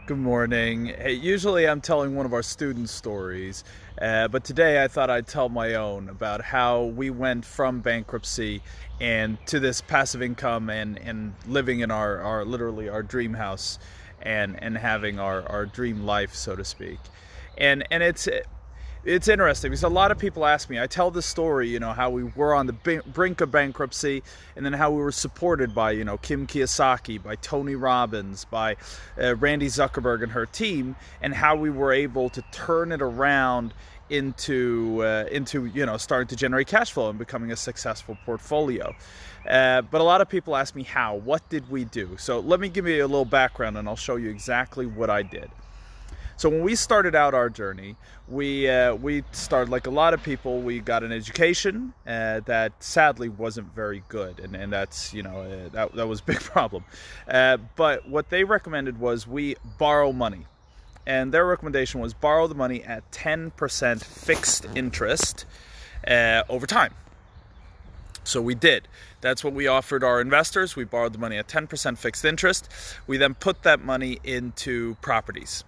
Good morning. Hey, usually I'm telling one of our students' stories, but today I thought I'd tell my own about how we went from bankruptcy and to this passive income and living in our literally our dream house and having our dream life, so to speak. And it's interesting because a lot of people ask me. I tell this story, how we were on the brink of bankruptcy, and then how we were supported by, Kim Kiyosaki, by Tony Robbins, by Randy Zuckerberg and her team, and how we were able to turn it around into starting to generate cash flow and becoming a successful portfolio. But a lot of people ask me how. What did we do? So let me give you a little background, and I'll show you exactly what I did. So when we started out our journey, we started like a lot of people. We got an education that sadly wasn't very good, and that's that was a big problem. But what they recommended was we borrow money, and their recommendation was borrow the money at 10% fixed interest over time. So we did. That's what we offered our investors. We borrowed the money at 10% fixed interest. We then put that money into properties.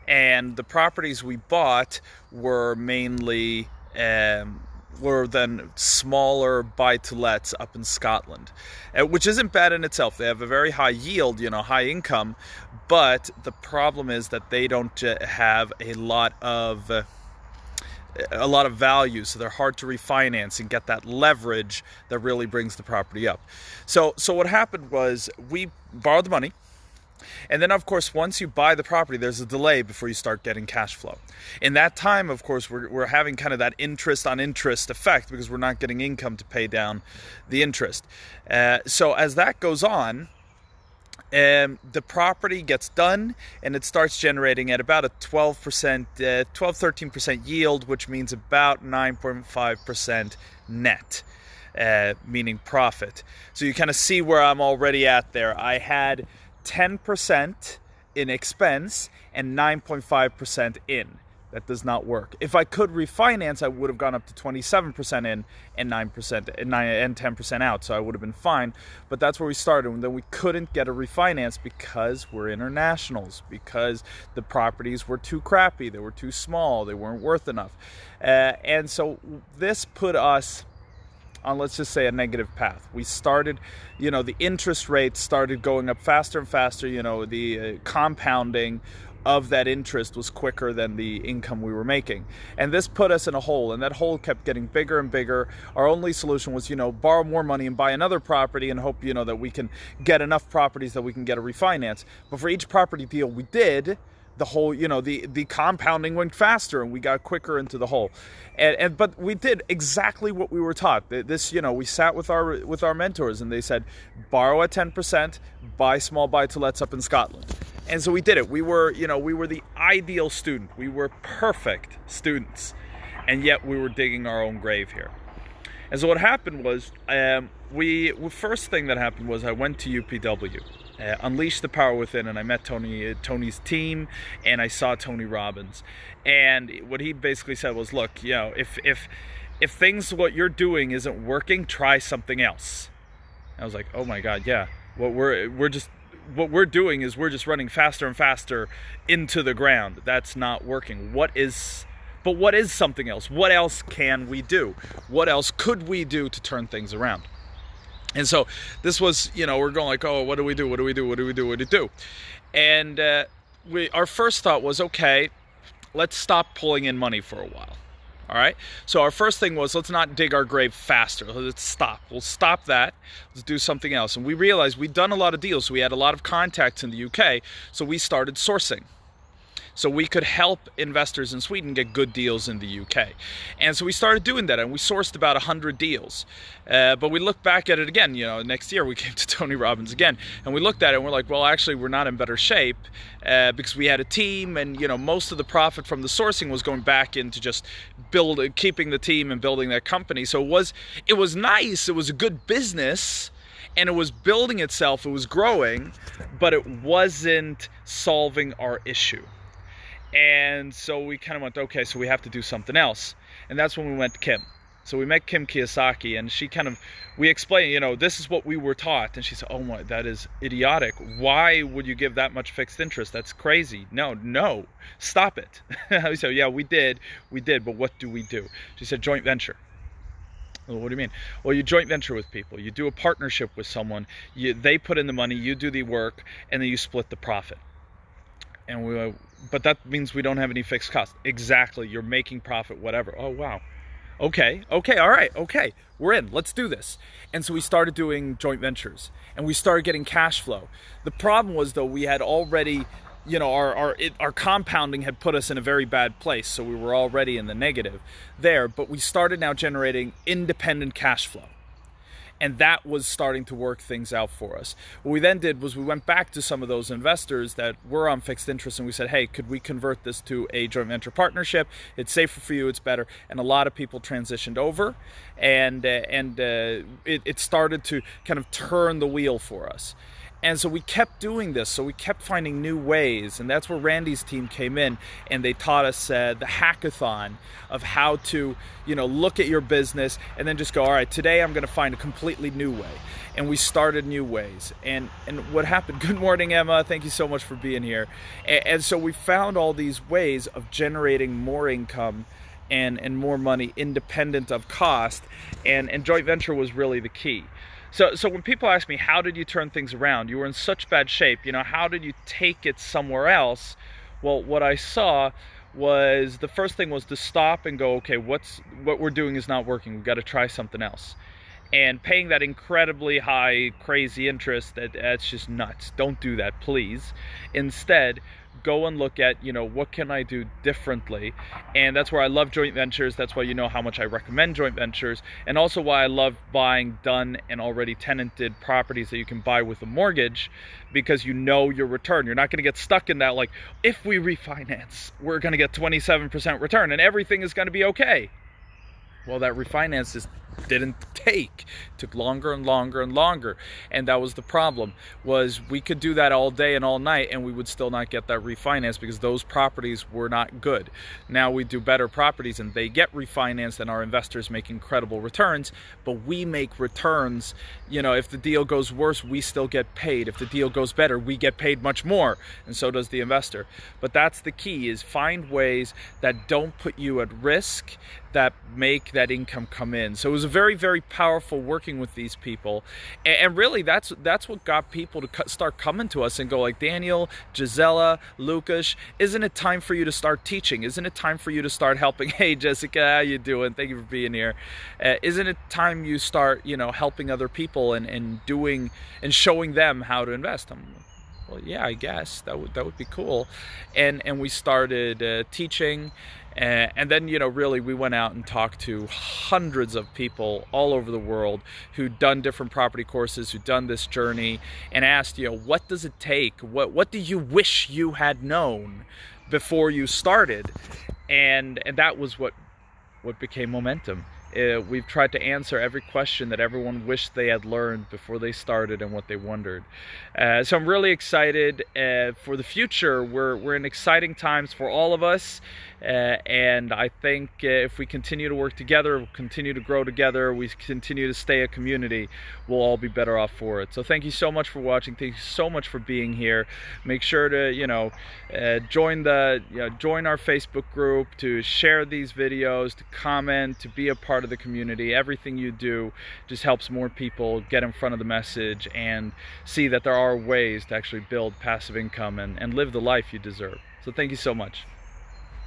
And the properties we bought were mainly were then smaller buy-to-lets up in Scotland, which isn't bad in itself. They have a very high yield, high income, but the problem is that they don't have a lot of value, so they're hard to refinance and get that leverage that really brings the property up. So what happened was we borrowed the money. And then, of course, once you buy the property, there's a delay before you start getting cash flow. In that time, of course, we're having kind of that interest on interest effect because we're not getting income to pay down the interest. So as that goes on, the property gets done and it starts generating at about a 12%, 13% yield, which means about 9.5% net. Meaning profit. So you kind of see where I'm already at there. I had 10% in expense and 9.5% in. That does not work. If I could refinance, I would have gone up to 27% in and 9% and 10% out, so I would have been fine. But that's where we started, and then we couldn't get a refinance because we're internationals, because the properties were too crappy, they were too small, they weren't worth enough. And so this put us on, let's just say, a negative path. We started, the interest rates started going up faster and faster. The compounding of that interest was quicker than the income we were making. And this put us in a hole, and that hole kept getting bigger and bigger. Our only solution was, borrow more money and buy another property and hope, that we can get enough properties that we can get a refinance. But for each property deal we did, the whole, the compounding went faster and we got quicker into the hole. But we did exactly what we were taught. This, we sat with our mentors and they said, borrow at 10%, buy small buy-to-lets up in Scotland. And so we did it. We were the ideal student. We were perfect students. And yet we were digging our own grave here. And so what happened was, first thing that happened was I went to UPW. Unleashed the Power Within, and I met Tony's team, and I saw Tony Robbins. And what he basically said was, look, if things, what you're doing isn't working, try something else. And I was like, oh my God, yeah. What we're doing is we're just running faster and faster into the ground. That's not working. What is something else? What else can we do? What else could we do to turn things around? And so this was, we're going like, oh, what do we do? What do we do? What do we do? What do we do? And our first thought was, okay, let's stop pulling in money for a while. All right. So our first thing was, let's not dig our grave faster. Let's stop. We'll stop that. Let's do something else. And we realized we'd done a lot of deals. So we had a lot of contacts in the UK. So we started sourcing. So we could help investors in Sweden get good deals in the UK. And so we started doing that, and we sourced about 100 deals. But we looked back at it again, next year we came to Tony Robbins again, and we looked at it and we're like, well, actually we're not in better shape because we had a team, and most of the profit from the sourcing was going back into just keeping the team and building that company. So it was nice, it was a good business, and it was building itself, it was growing, but it wasn't solving our issue. And so we kind of went, okay, so we have to do something else. And that's when we went to Kim. So we met Kim Kiyosaki, and she we explained, this is what we were taught. And she said, oh my, that is idiotic. Why would you give that much fixed interest? That's crazy. No, stop it. I said, yeah, we did, but what do we do? She said, joint venture. Well, what do you mean? Well, you joint venture with people. You do a partnership with someone. They put in the money, you do the work, and then you split the profit. And but that means we don't have any fixed costs. Exactly. You're making profit, whatever. Oh, wow. Okay, all right, okay, we're in, let's do this. And so we started doing joint ventures, and we started getting cash flow. The problem was, though, we had already, our compounding had put us in a very bad place, so we were already in the negative there, but we started now generating independent cash flow. And that was starting to work things out for us. What we then did was we went back to some of those investors that were on fixed interest, and we said, hey, could we convert this to a joint venture partnership? It's safer for you, it's better. And a lot of people transitioned over, and it started to kind of turn the wheel for us. And so we kept doing this. So we kept finding new ways. And that's where Randy's team came in, and they taught us the hackathon of how to, look at your business and then just go, all right, today I'm going to find a completely new way. And we started new ways. And what happened? Good morning, Emma. Thank you so much for being here. And so we found all these ways of generating more income and more money independent of cost. And joint venture was really the key. So when people ask me, how did you turn things around? You were in such bad shape, how did you take it somewhere else? Well, what I saw was, the first thing was to stop and go, okay, what we're doing is not working. We've got to try something else. And paying that incredibly high, crazy interest, that's just nuts. Don't do that, please. Instead, go and look at, what can I do differently? And that's where I love joint ventures. That's why how much I recommend joint ventures, and also why I love buying done and already tenanted properties that you can buy with a mortgage, because your return. You're not going to get stuck in that, like, if we refinance, we're going to get 27% return and everything is going to be okay. Well, that refinance just didn't take. It took longer and longer and longer. And that was the problem, was we could do that all day and all night and we would still not get that refinance because those properties were not good. Now we do better properties and they get refinanced and our investors make incredible returns, but we make returns. If the deal goes worse, we still get paid. If the deal goes better, we get paid much more, and so does the investor. But that's the key, is find ways that don't put you at risk, that make that income come in. So it was a very, very powerful working with these people. And really, that's what got people to start coming to us and go like, Daniel, Gisela, Lucas, isn't it time for you to start teaching? Isn't it time for you to start helping? Hey, Jessica, how you doing? Thank you for being here. Isn't it time you start, helping other people and doing and showing them how to invest? Well, yeah, I guess that would be cool. And we started teaching. And then, really, we went out and talked to hundreds of people all over the world who'd done different property courses, who'd done this journey, and asked, what does it take? What do you wish you had known before you started? And that was what became Momentum. We've tried to answer every question that everyone wished they had learned before they started and what they wondered. So I'm really excited for the future. We're in exciting times for all of us. And I think if we continue to work together, continue to grow together, we continue to stay a community, we'll all be better off for it. So thank you so much for watching. Thank you so much for being here. Make sure to, join our Facebook group, to share these videos, to comment, to be a part of the community. Everything you do just helps more people get in front of the message and see that there are ways to actually build passive income and live the life you deserve. So thank you so much.